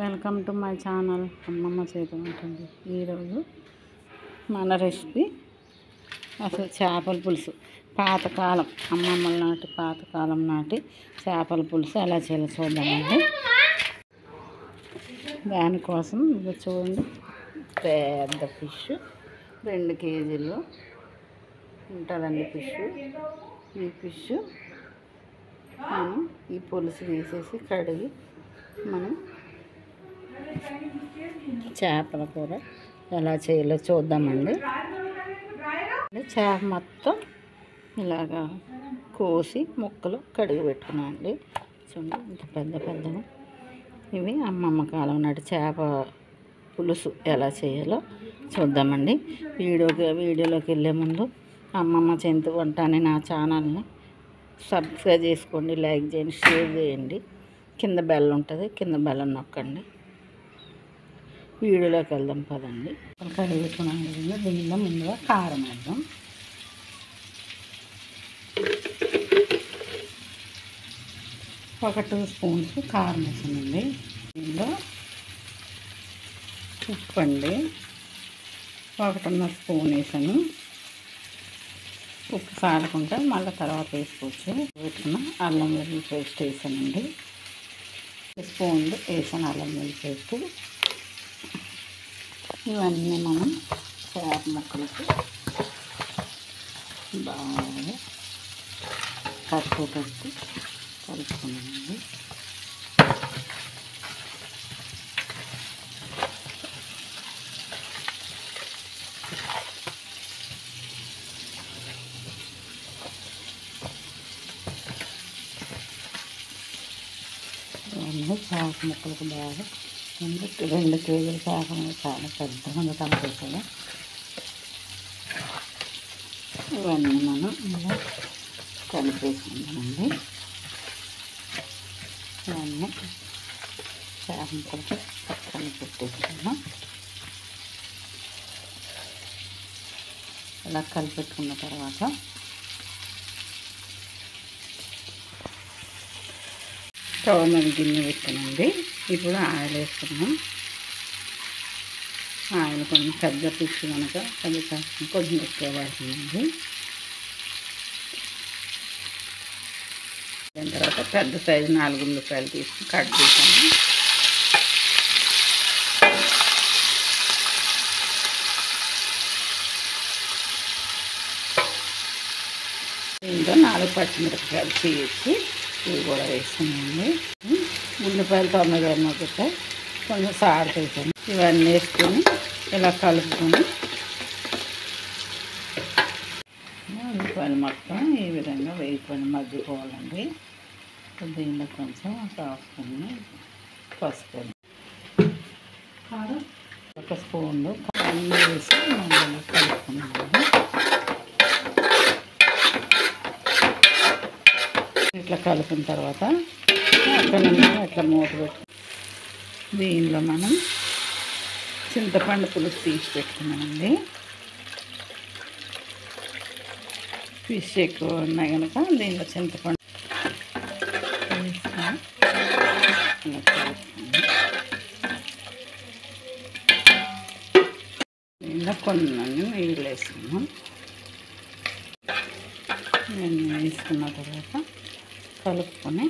Welcome to my channel అమ్మమ్మ చేతి ఉంటుంది. ఈరోజు మన రెసిపీ అసలు చేపల పులుసు. పాతకాలం అమ్మమ్మల నాటి పాతకాలం నాటి చేపల పులుసు ఎలా చేయాలో చూద్దామండి. దానికోసం ఇది చూడండి, పెద్ద ఫిష్ 2 కేజీలు ఉంటుందండి ఫిష్. ఈ ఫిష్ మనం ఈ పులుసు వేసేసి కడిగి మనం చేపల కూర ఎలా చేయాలో చూద్దామండి. చేప మొత్తం ఇలాగా కోసి ముక్కలు కడిగి పెట్టుకున్నామండి. చూడండి ఇంత పెద్ద పెద్దగా. ఇవి అమ్మమ్మ కాలం నాటి చేప పులుసు ఎలా చేయాలో చూద్దామండి. వీడియోలోకి వెళ్ళే ముందు అమ్మమ్మ చేతి వంట అనే నా ఛానల్ని సబ్స్క్రైబ్ చేసుకోండి, లైక్ చేయండి, షేర్ చేయండి. కింద బెల్ ఉంటుంది, కింద బెల్ నొక్కండి. వీడియోలోకి వెళ్దాం పదండి. కడిగి పెట్టుకున్నాం. దీనిలో ముందుగా కారం వేద్దాం. ఒక 2 స్పూన్స్ కారం వేసానండి. దీనిలో ఉప్పు అండి 1.5 స్పూన్ వేసాను. ఉప్పు సాడుకుంటే మళ్ళీ తర్వాత వేసుకోవచ్చు. పెట్టుకున్న అల్లం వెల్లుల్లి పేస్ట్ వేసానండి. స్పూన్లు వేసాను అల్లం వెల్లుల్లి పేస్ట్. ఇవన్నీ మనం చేప ముక్కలకి బాగా కలుపుకొని కలుపుకున్నామండి. ఇవన్నీ చేప ముక్కలకు బాగా 2 కేజీల చేప చాలా పెద్దగా కలిపేసాను. ఇవన్నీ మనం ఇలా కలిపేసుకుందామండి. ఇవన్నీ చేప ముక్కలకి పక్కన పెట్టేసుకున్నాం. ఇలా కలిపెట్టుకున్న తర్వాత స్టవ్ మీద గిన్నె పెట్టానండి. ఇప్పుడు ఆయిల్ వేసుకున్నాం. ఆయిల్ కొంచెం పెద్ద పిచ్చి కనుక కొంచెం ఎక్కువ పడుతుందండి. దాని తర్వాత పెద్ద సైజు 4 ఉల్లిపాయలు తీసుకుని కట్ చేసాను. దీంట్లో 4 పచ్చిమిరపకాయలు చేసి ఇవి కూడా వేసుకున్నామండి. ఉల్లిపాయలు తొందరగా మగ్గుతాయి, కొంచెం సాల్ట్ వేసాను. ఇవన్నీ వేసుకొని ఇలా కలుపుకొని ఉల్లిపాయలు మొత్తం ఈ విధంగా వేసుకొని మగ్గిపోవాలండి. దీనిలో కొంచెం కాసుకొని పసుపు, 1 స్పూన్లు అన్నీ వేసి మళ్ళీ కలుపుకున్నామండి. ఇట్లా కలిపిన తర్వాత అక్కడ ఇట్లా మూత పెట్టి దీనిలో మనం చింతపండు పులుసు తీసి పెట్టుకున్నామండి. ఫిష్ ఎక్కువ ఉన్నాయి కనుక దీనిలో చింతపండు వేసుకొని దీనిలో కొన్ని నీళ్ళు వేసుకున్నాం. నేను వేసుకున్న తర్వాత కలుపుకొని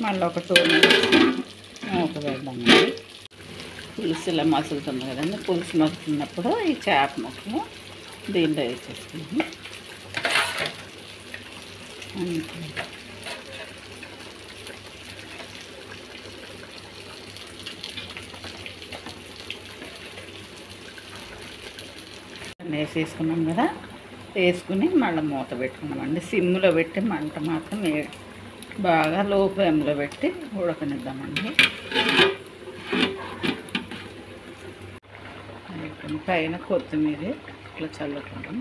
మళ్ళీ ఒక 2 మినిట్స్ మూత వేద్దామండి. పులుసు ఇలా మసులుతుంది కదండి. పులుసు మసులుతున్నప్పుడు ఈ చేప ముక్కలు దీంట్లో వేసేసుకున్నాము. వేసేసుకున్నాం కదా, వేసుకుని మళ్ళీ మూత పెట్టుకున్నామండి. సిమ్లో పెట్టి మంట మాత్రం బాగా లో ఫ్లేమ్లో పెట్టి ఉడకనిద్దామండి. పైన కొత్తిమీర ఇట్లా చల్లుకుంటాం.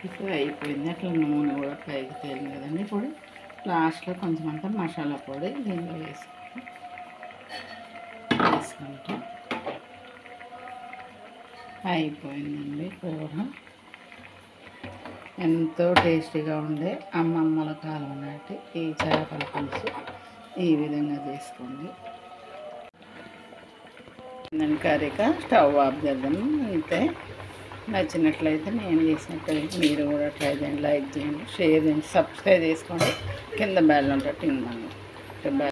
ఇప్పుడు అయిపోయింది. అట్లా నూనె కూడా పైకి తేలింది కదండి. ఇప్పుడు లాస్ట్లో కొంచెం అంతా మసాలా పొడి దీనిలో వేసుకుంటాం. అయిపోయిందండి కూర. ఎంతో టేస్టీగా ఉండే అమ్మమ్మల కాలం నాటి ఈ చేపల పులుసు ఈ విధంగా చేసుకోండి. దాని కర్రీక స్టవ్ ఆఫ్ చేద్దాము. అంతే. నచ్చినట్లయితే నేను చేసినట్లయితే మీరు కూడా ట్రై చేయండి, లైక్ చేయండి, షేర్ చేయండి, సబ్స్క్రైబ్ చేసుకోండి. కింద బెల్ ఉంటుంది.